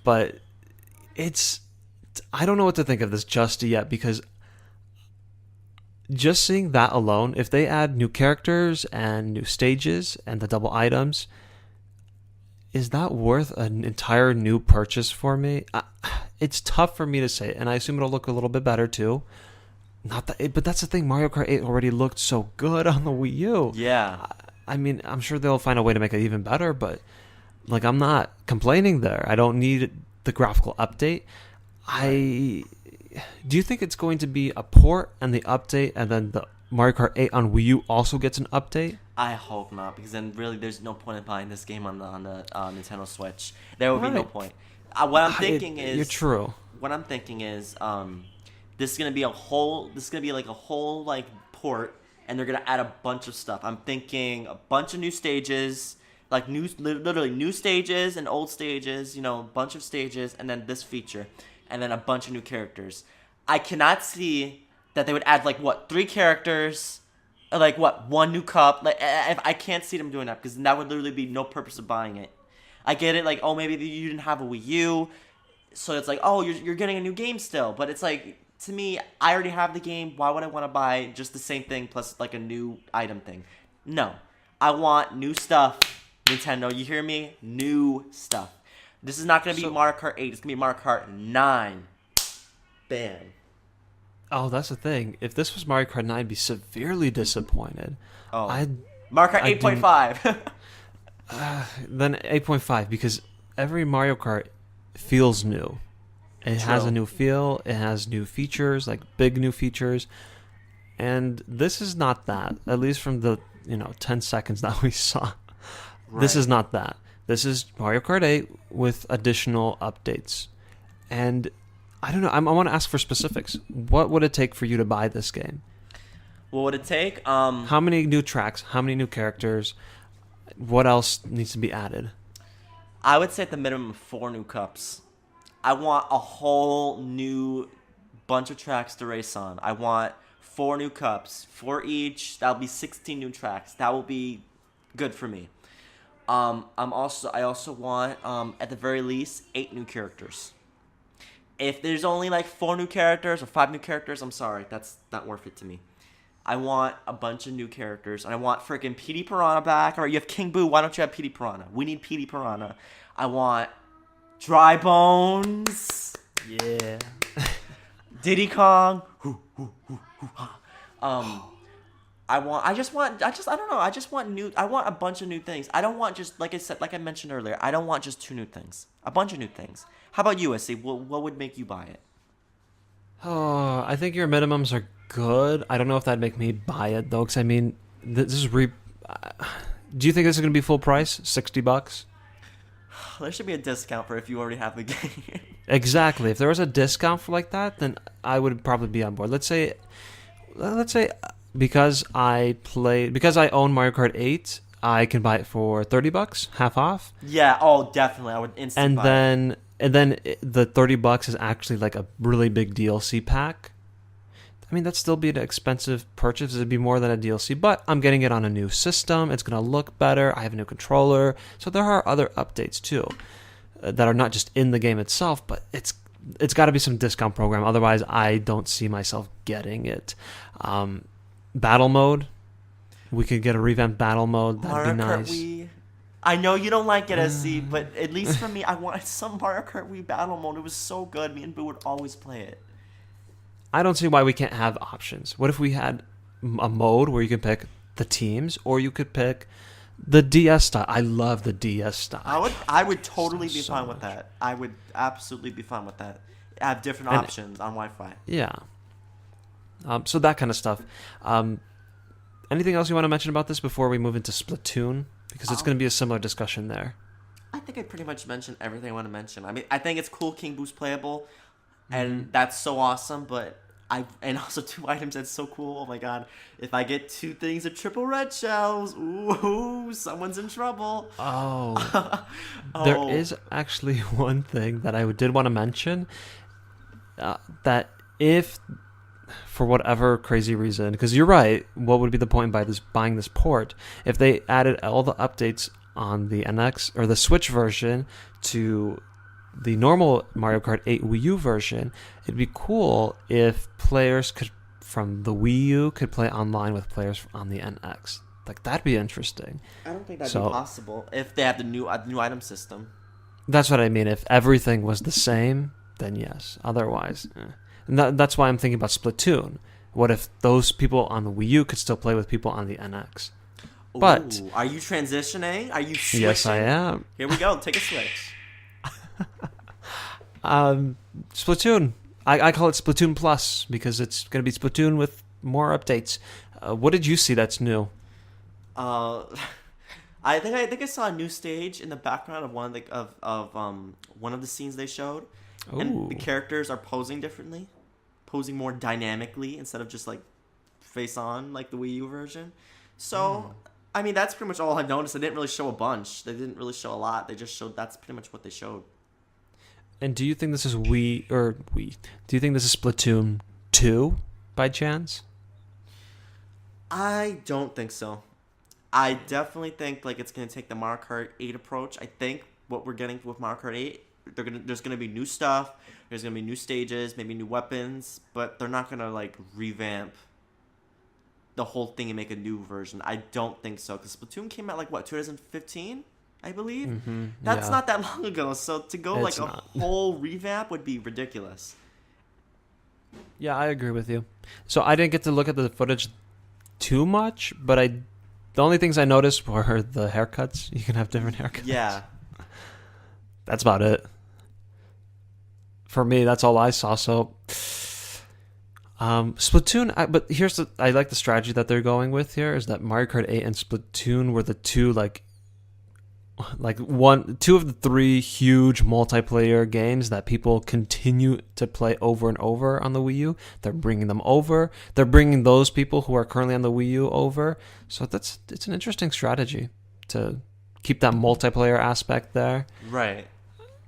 But I don't know what to think of this just yet, because just seeing that alone, if they add new characters and new stages and the double items, is that worth an entire new purchase for me? It's tough for me to say, and I assume it'll look a little bit better too. Not that, but that's the thing. Mario Kart 8 already looked so good on the Wii U. Yeah. I mean, I'm sure they'll find a way to make it even better, but like, I'm not complaining there. I don't need the graphical update. Do you think it's going to be a port and the update, and then the Mario Kart 8 on Wii U also gets an update? I hope not, because then really there's no point in buying this game on the Nintendo Switch. There would be no point. What I'm thinking is, you're true. What I'm thinking is, this is gonna be like a whole like port, and they're gonna add a bunch of stuff. I'm thinking a bunch of new stages, like literally new stages and old stages. You know, a bunch of stages, and then this feature, and then a bunch of new characters. I cannot see that they would add like 3 characters, or like 1 new cup. Like I can't see them doing that, because that would literally be no purpose of buying it. I get it, like, oh, maybe you didn't have a Wii U, so it's like, oh, you're getting a new game still. But it's like, to me, I already have the game. Why would I want to buy just the same thing plus like a new item thing? No, I want new stuff. Nintendo, you hear me? New stuff. This is not going to be Mario Kart 8. It's going to be Mario Kart 9. Bam. Oh, that's the thing. If this was Mario Kart 9, I'd be severely disappointed. Oh, Mario Kart 8.5. Then 8.5, because every Mario Kart feels new. It has a new feel. It has new features, like big new features. And this is not that, at least from the 10 seconds that we saw. Right. This is not that. This is Mario Kart 8 with additional updates. And I don't know. I want to ask for specifics. What would it take for you to buy this game? What would it take? How many new tracks? How many new characters? What else needs to be added? I would say at the minimum 4 new cups. I want a whole new bunch of tracks to race on. I want 4 new cups, 4 each. That'll be 16 new tracks. That will be good for me. I also want at the very least 8 new characters. If there's only like 4 new characters or 5 new characters, I'm sorry, that's not worth it to me. I want a bunch of new characters, and I want freaking Petey Piranha back. Or you have King Boo. Why don't you have Petey Piranha? We need Petey Piranha. I want Dry Bones. Yeah. Diddy Kong. I don't know. I want a bunch of new things. I don't want just, like I mentioned earlier, I don't want just 2 new things. A bunch of new things. How about you, SC? What would make you buy it? Oh, I think your minimums are good. I don't know if that'd make me buy it though, because I mean, this is do you think this is gonna be full price, $60? There should be a discount for if you already have the game. Exactly. If there was a discount for like that, then I would probably be on board. Let's say because I own Mario Kart 8, I can buy it for $30, half off. Yeah. Oh, definitely. I would instantly buy it. And then the $30 is actually like a really big DLC pack. I mean, that'd still be an expensive purchase. It'd be more than a DLC, but I'm getting it on a new system. It's going to look better. I have a new controller. So there are other updates too that are not just in the game itself, but it's got to be some discount program. Otherwise, I don't see myself getting it. Battle mode. We could get a revamped battle mode. That'd be nice. I know you don't like it, SC, but at least for me, I wanted some Mario Kart Wii battle mode. It was so good. Me and Boo would always play it. I don't see why we can't have options. What if we had a mode where you could pick the teams, or you could pick the DS style? I love the DS style. I would totally be fine with that. I would absolutely be fine with that. Have different options on Wi-Fi. Yeah. So that kind of stuff. Anything else you want to mention about this before we move into Splatoon? Because it's going to be a similar discussion there. I think I pretty much mentioned everything I want to mention. I mean, I think it's cool King Boo's playable, and that's so awesome, but and also 2 items, that's so cool. Oh my god. If I get 2 things of triple red shells, ooh, someone's in trouble. Oh. There is actually one thing that I did want to mention, that if, for whatever crazy reason, because you're right, what would be the point by buying this port? If they added all the updates on the NX or the Switch version to the normal Mario Kart 8 Wii U version, it'd be cool if players from the Wii U could play online with players on the NX. Like, that'd be interesting. I don't think that'd be possible if they have the new item system. That's what I mean. If everything was the same, then yes. Otherwise, And that's why I'm thinking about Splatoon. What if those people on the Wii U could still play with people on the NX? But ooh, are you transitioning? Are you switching? Yes, I am. Here we go. Take a switch. Splatoon. I call it Splatoon Plus because it's going to be Splatoon with more updates. What did you see that's new? I think I saw a new stage in the background of one of the scenes they showed. Ooh. And the characters are posing differently, posing more dynamically instead of just like face on like the Wii U version. So, I mean, that's pretty much all I've noticed. They didn't really show a bunch. They didn't really show a lot. They just showed that's pretty much what they showed. And do you think this is Do you think this is Splatoon 2 by chance? I don't think so. I definitely think like it's going to take the Mario Kart 8 approach. I think what we're getting with Mario Kart 8, there's going to be new stuff, there's going to be new stages, maybe new weapons, but they're not going to like revamp the whole thing and make a new version. I don't think so, because Splatoon came out like 2015, I believe. Mm-hmm. That's not that long ago, so to go like a whole revamp would be ridiculous. Yeah, I agree with you. So I didn't get to look at the footage too much, but the only things I noticed were the haircuts. You can have different haircuts. Yeah. That's about it. For me, that's all I saw. So, Splatoon. But I like the strategy that they're going with here. Is that Mario Kart 8 and Splatoon were the two like like two of the three huge multiplayer games that people continue to play over and over on the Wii U. They're bringing them over. They're bringing those people who are currently on the Wii U over. So it's an interesting strategy to keep that multiplayer aspect there. Right.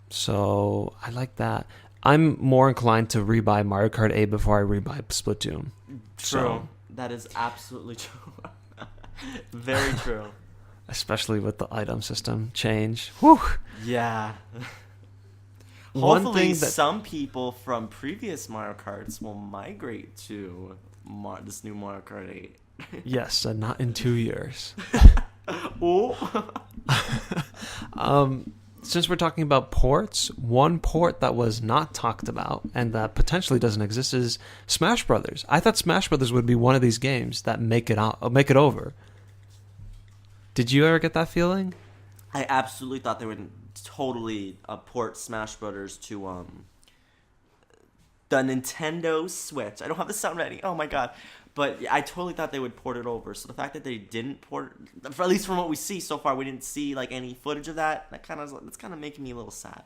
So I like that. I'm more inclined to rebuy Mario Kart 8 before I rebuy Splatoon. True. So, that is absolutely true. Very true. especially with the item system change. Whew. Yeah. One Hopefully, thing that some people from previous Mario Karts will migrate to this new Mario Kart 8. yes, and not in 2 years. Oh. Since we're talking about ports, one port that was not talked about and that potentially doesn't exist is Smash Brothers. I thought Smash Brothers would be one of these games that make it over. Did you ever get that feeling? I absolutely thought they would totally port Smash Brothers to the Nintendo Switch. I don't have the sound ready. Oh my god. But I totally thought they would port it over. So the fact that they didn't port it, for at least from what we see so far, we didn't see like any footage of that. That's kind of making me a little sad.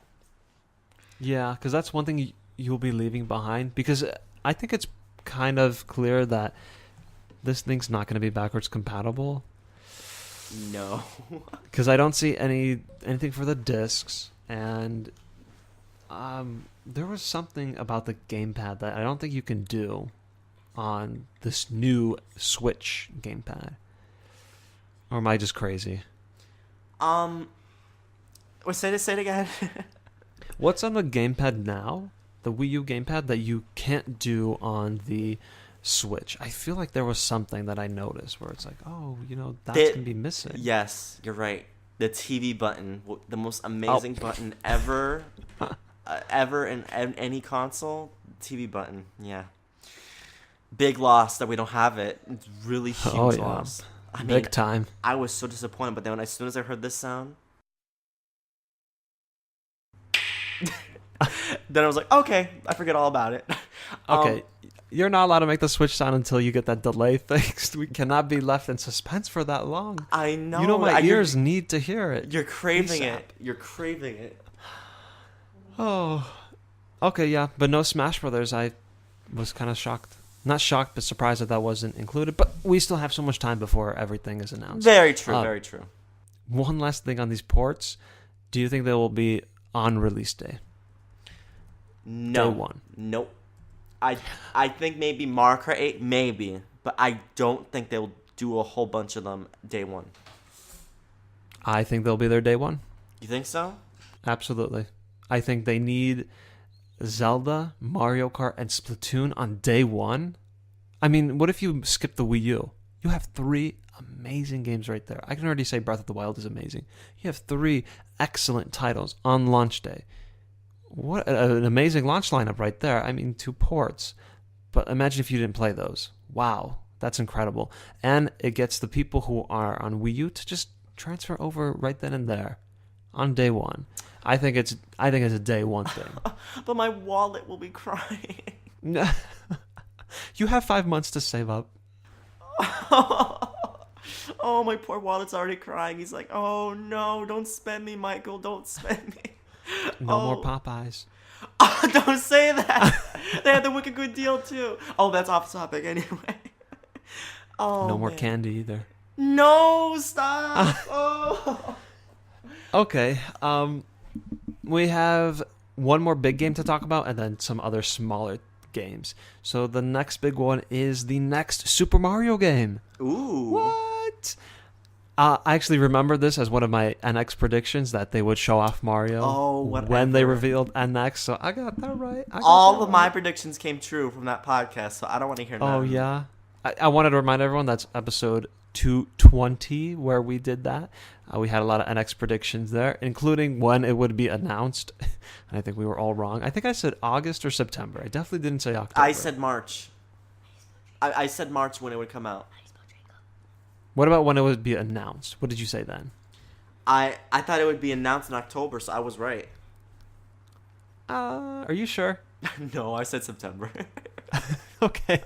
Yeah, because that's one thing you'll be leaving behind. Because I think it's kind of clear that this thing's not going to be backwards compatible. No. Because I don't see anything for the discs, and there was something about the gamepad that I don't think you can do on this new Switch gamepad. Or am I just crazy? Say it again. What's on the gamepad now? The Wii U gamepad that you can't do on the Switch. I feel like there was something that I noticed where it's like, oh, that's going to be missing. Yes, you're right. The TV button, the most amazing button ever, ever in any console. TV button, yeah. Big loss that we don't have it. It's really huge loss. I mean, big time. I was so disappointed, but then as soon as I heard this sound, then I was like, okay, I forget all about it. Okay, you're not allowed to make the Switch sound until you get that delay fixed. We cannot be left in suspense for that long. I know. My ears need to hear it. You're craving it. You're craving it. Oh, okay, yeah, but no Smash Brothers. I was kind of shocked. Not shocked, but surprised that wasn't included. But we still have so much time before everything is announced. Very true, very true. One last thing on these ports. Do you think they will be on release day? No. Day one? Nope. I think maybe Mario Kart 8, maybe. But I don't think they'll do a whole bunch of them day one. I think they'll be there day one. You think so? Absolutely. I think they need Zelda, Mario Kart, and Splatoon on day one. I mean, what if you skip the Wii U? You have 3 amazing games right there. I can already say Breath of the Wild is amazing. You have 3 excellent titles on launch day. What an amazing launch lineup right there. I mean, 2 ports. But imagine if you didn't play those. Wow, that's incredible. And it gets the people who are on Wii U to just transfer over right then and there on day one. I think it's a day one thing. But my wallet will be crying. You have 5 months to save up. Oh, my poor wallet's already crying. He's like, oh no, don't spend me, Michael. Don't spend me. No more Popeyes. Oh, don't say that. They had the Wicked Good deal too. Oh, that's off topic anyway. Oh, no more man. candy either. No, stop. Oh. Okay. We have one more big game to talk about and then some other smaller games. So the next big one is the next Super Mario game. Ooh. What? I actually remember this as one of my NX predictions that they would show off Mario when they revealed NX. So I got that right. All of my predictions came true from that podcast, so I don't want to hear that. Oh, yeah? I wanted to remind everyone that's episode 220 where we did that. We had a lot of NX predictions there, including when it would be announced. And I think we were all wrong. I think I said August or September. I definitely didn't say October. I said March. I said March when it would come out. What about when it would be announced? What did you say then? I thought it would be announced in October, so I was right. Are you sure? No, I said September. Okay.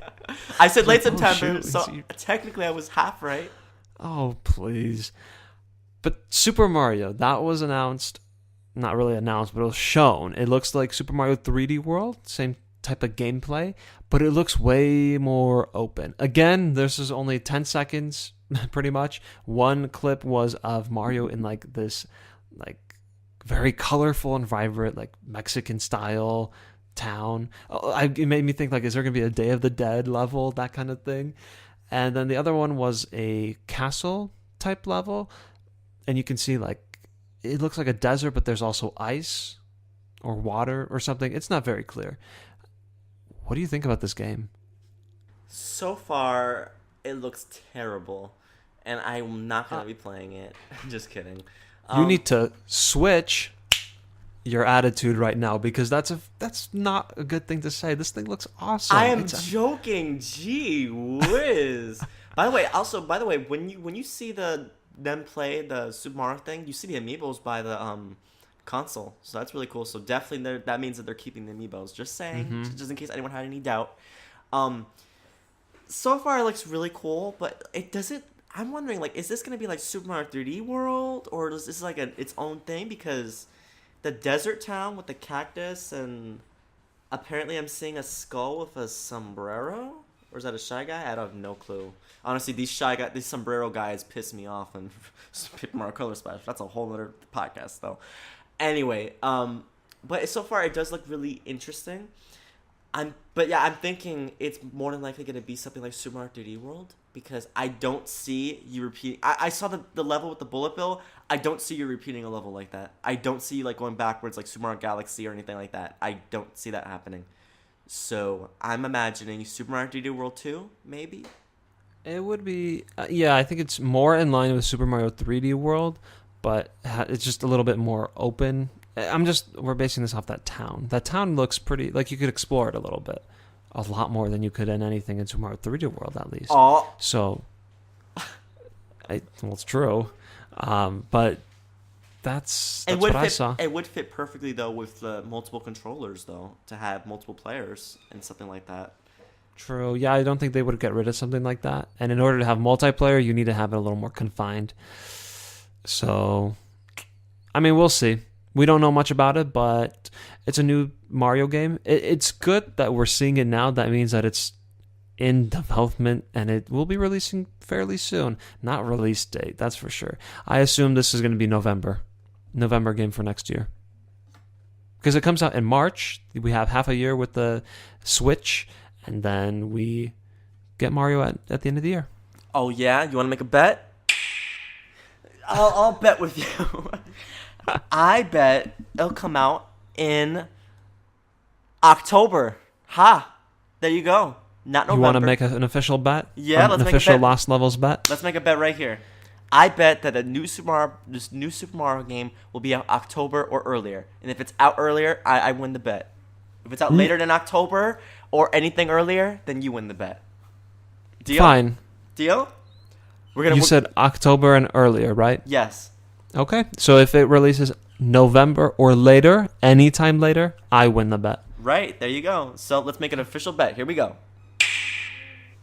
I said late September, shoot. so technically I was half right. Oh, please. But Super Mario, that was announced, not really announced, but it was shown. It looks like Super Mario 3D World, same type of gameplay, but it looks way more open. Again, this is only 10 seconds, pretty much. One clip was of Mario in like this, like very colorful and vibrant, like Mexican style town. It made me think like, is there gonna be a Day of the Dead level, that kind of thing? And then the other one was a castle type level, and you can see like it looks like a desert, but there's also ice or water or something. It's not very clear. What do you think about this game? So far, it looks terrible, and I'm not gonna be playing it. Just kidding. You need to switch your attitude right now, because that's not a good thing to say. This thing looks awesome. I am joking. Gee whiz. By the way, when you see them play the Super Mario thing, you see the amiibos by the console, so that's really cool. So definitely that means that they're keeping the amiibos. Just saying, just in case anyone had any doubt. So far it looks really cool, but it doesn't. I'm wondering, like, is this gonna be like Super Mario 3D World, or is this like its own thing? Because the desert town with the cactus, and apparently I'm seeing a skull with a sombrero, or is that a Shy Guy? I have no clue. Honestly, these sombrero guys piss me off in Super Mario Color Splash. That's a whole other podcast, though. Anyway, but so far it does look really interesting. I'm thinking it's more than likely going to be something like Super Mario 3D World, because I don't see you repeating. I saw the level with the bullet bill. I don't see you repeating a level like that. I don't see you like going backwards like Super Mario Galaxy or anything like that. I don't see that happening. So I'm imagining Super Mario 3D World 2, maybe. It would be, I think it's more in line with Super Mario 3D World, but it's just a little bit more open. We're basing this off that town. That town looks pretty, like you could explore it a little bit. A lot more than you could in anything in Super Mario 3D World, at least. Oh. So, it's true. But that's what I saw. It would fit perfectly, though, with the multiple controllers, though, to have multiple players and something like that. True. Yeah, I don't think they would get rid of something like that. And in order to have multiplayer, you need to have it a little more confined. So, I mean, we'll see. We don't know much about it, but it's a new Mario game. It's good that we're seeing it now. That means that it's in development, and it will be releasing fairly soon. Not release date, that's for sure. I assume this is going to be November game for next year. Because it comes out in March. We have half a year with the Switch, and then we get Mario at the end of the year. Oh, yeah? You want to make a bet? I'll bet with you. I bet it'll come out in October. Ha! There you go. Not November. You want to make an official bet? Yeah, let's make a bet. An official Lost Levels bet? Let's make a bet right here. I bet that this new Super Mario game will be out October or earlier. And if it's out earlier, I win the bet. If it's out later than October or anything earlier, then you win the bet. Deal? Fine. Deal? You said October and earlier, right? Yes. Okay. So if it releases November or later, anytime later, I win the bet. Right. There you go. So let's make an official bet. Here we go.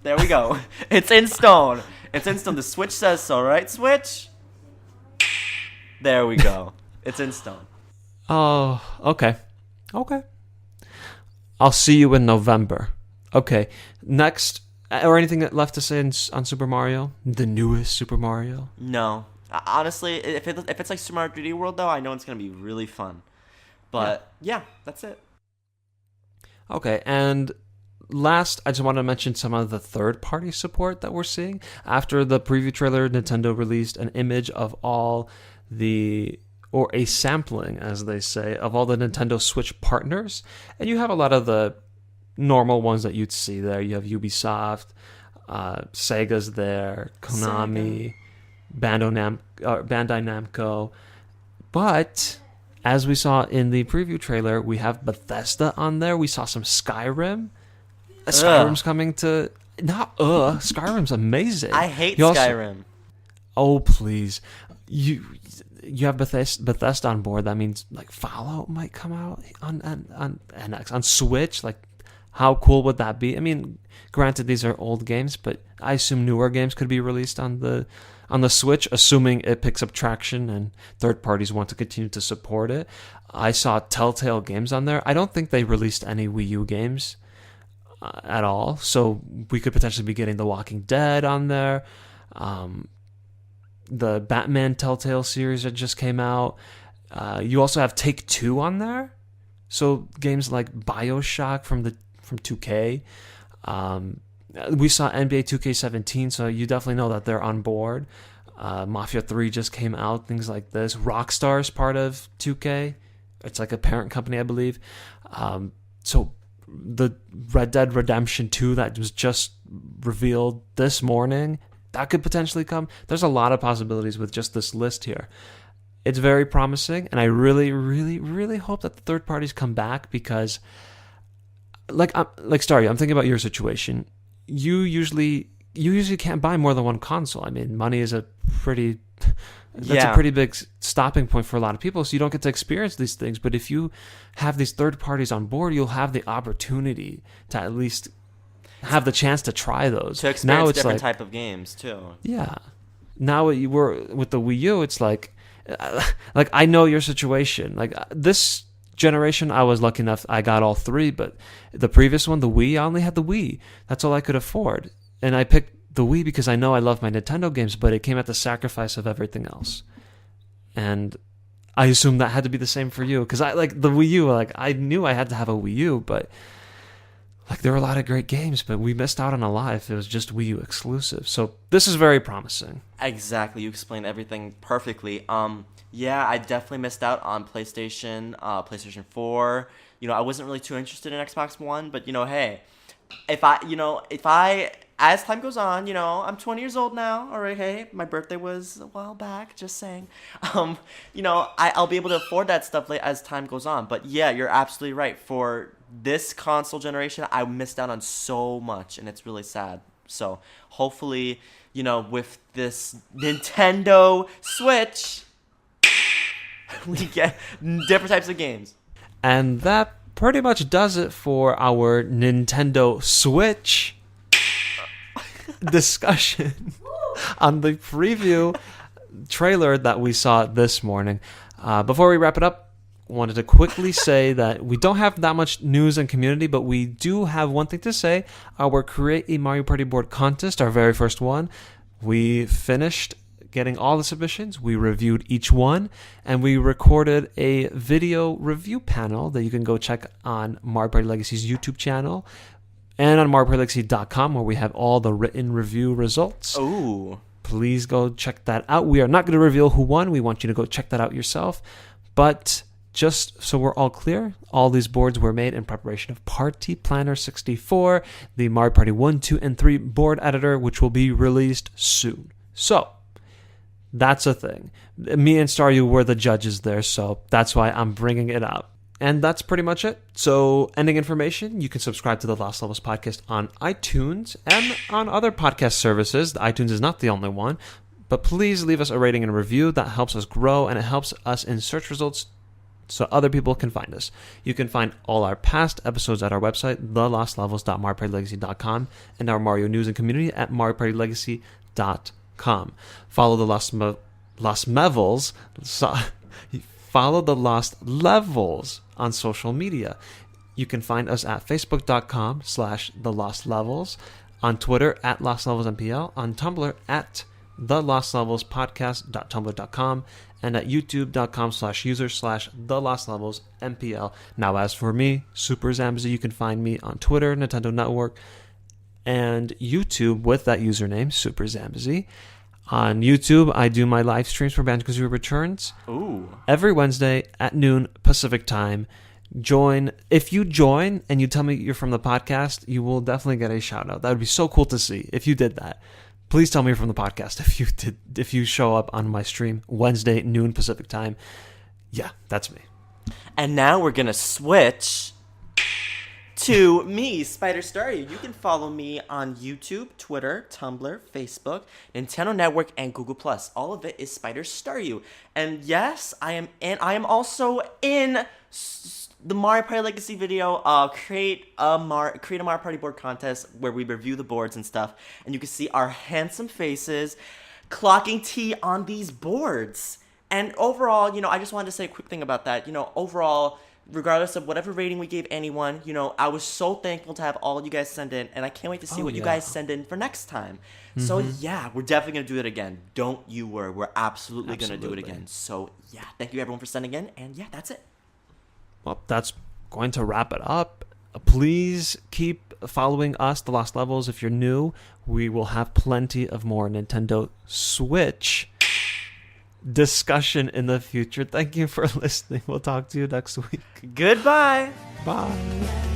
There we go. It's in stone. It's in stone. The Switch says so, right, Switch? There we go. It's in stone. Oh, okay. Okay. I'll see you in November. Okay. Next, or anything left to say on Super Mario? The newest Super Mario? No. Honestly, if it's like Super Mario 3D World, though, I know it's going to be really fun. But, yeah, that's it. Okay, and last, I just want to mention some of the third-party support that we're seeing. After the preview trailer, Nintendo released an image of or a sampling, as they say, of all the Nintendo Switch partners. And you have a lot of the normal ones that you'd see there. You have Ubisoft, Sega's there, Konami, Bandai Namco. But as we saw in the preview trailer, we have Bethesda on there. We saw some Skyrim. Skyrim's coming to... Skyrim's amazing. I hate Skyrim. Oh, please. You have Bethesda on board. That means like Fallout might come out on Switch. Like, How cool would that be? I mean, granted, these are old games, but I assume newer games could be released on the Switch, assuming it picks up traction and third parties want to continue to support it. I saw Telltale Games on there. I don't think they released any Wii U games at all, so we could potentially be getting The Walking Dead on there. The Batman Telltale series that just came out. You also have Take-Two on there, so games like BioShock from 2K. We saw NBA 2K17, so you definitely know that they're on board. Mafia 3 just came out, things like this. Rockstar is part of 2K. It's like a parent company, I believe. So the Red Dead Redemption 2 that was just revealed this morning, that could potentially come. There's a lot of possibilities with just this list here. It's very promising, and I really, really, really hope that the third parties come back because, like Staryu, I'm thinking about your situation. You usually can't buy more than one console. I mean, money is a pretty big stopping point for a lot of people, so you don't get to experience these things. But if you have these third parties on board, you'll have the opportunity to at least have the chance to try those. To experience different type of games too. Yeah. Now you were with the Wii U, it's like I know your situation. Like this generation, I was lucky enough I got all three, but the previous one, the Wii, I only had the Wii. That's all I could afford. And I picked the Wii because I know I love my Nintendo games, but it came at the sacrifice of everything else. And I assume that had to be the same for you, because I like the Wii U. Like I knew I had to have a Wii U, but like there were a lot of great games, but we missed out on a lot if it was just Wii U exclusive. So this is very promising. Exactly, you explained everything perfectly. Yeah, I definitely missed out on PlayStation 4. I wasn't really too interested in Xbox One, but hey, if I as time goes on, I'm 20 years old now. All right, hey, my birthday was a while back. Just saying, I'll be able to afford that stuff as time goes on. But yeah, you're absolutely right. For this console generation, I missed out on so much, and it's really sad. So hopefully, with this Nintendo Switch, we get different types of games. And that pretty much does it for our Nintendo Switch discussion on the preview trailer that we saw this morning. Before we wrap it up, wanted to quickly say that we don't have that much news and community, but we do have one thing to say. Our Create a Mario Party board contest, our very first one, we finished getting all the submissions. We reviewed each one, and we recorded a video review panel that you can go check on Mario Party Legacy's YouTube channel and on MarioPartyLegacy.com, where we have all the written review results. Ooh. Please go check that out. We are not going to reveal who won. We want you to go check that out yourself. But just so we're all clear, all these boards were made in preparation of Party Planner 64, the Mario Party 1, 2, and 3 board editor, which will be released soon. So, that's a thing. Me and Staryu were the judges there, so that's why I'm bringing it up. And that's pretty much it. So, ending information, you can subscribe to the Lost Levels podcast on iTunes and on other podcast services. iTunes is not the only one, but please leave us a rating and a review. That helps us grow, and it helps us in search results so other people can find us. You can find all our past episodes at our website, thelostlevels.mariopartylegacy.com, and our Mario news and community at mariopartylegacy.com. Follow the Lost Levels on social media. You can find us at facebook.com/thelostlevels, on Twitter at lostlevelsmpl, on Tumblr at thelostlevelspodcast.tumblr.com, and at youtube.com/user/thelostlevelsmpl. Now, as for me, SuperZambezi, you can find me on Twitter, Nintendo Network, and YouTube with that username, SuperZambezi. On YouTube, I do my live streams for Banjo-Kazooie Returns. Ooh. Every Wednesday at noon Pacific time. If you join and you tell me you're from the podcast, you will definitely get a shout out. That would be so cool to see if you did that. Please tell me you're from the podcast if you show up on my stream Wednesday noon Pacific time. Yeah, that's me. And now we're gonna switch to me, SpiderStaryu. You can follow me on YouTube, Twitter, Tumblr, Facebook, Nintendo Network, and Google+. All of it is SpiderStaryu. And yes, I am also in the Mario Party Legacy video, create a Mario Party board contest where we review the boards and stuff, and you can see our handsome faces clocking tea on these boards. And overall, I just wanted to say a quick thing about that. Overall, regardless of whatever rating we gave anyone, I was so thankful to have all you guys send in, and I can't wait to see what you guys send in for next time. So yeah, we're definitely gonna do it again. Don't you worry, we're absolutely gonna do it again. So yeah, thank you everyone for sending in, and yeah, that's it. Well, that's going to wrap it up. Please keep following us, The Lost Levels. If you're new, we will have plenty of more Nintendo Switch discussion in the future. Thank you for listening. We'll talk to you next week. Goodbye. Bye.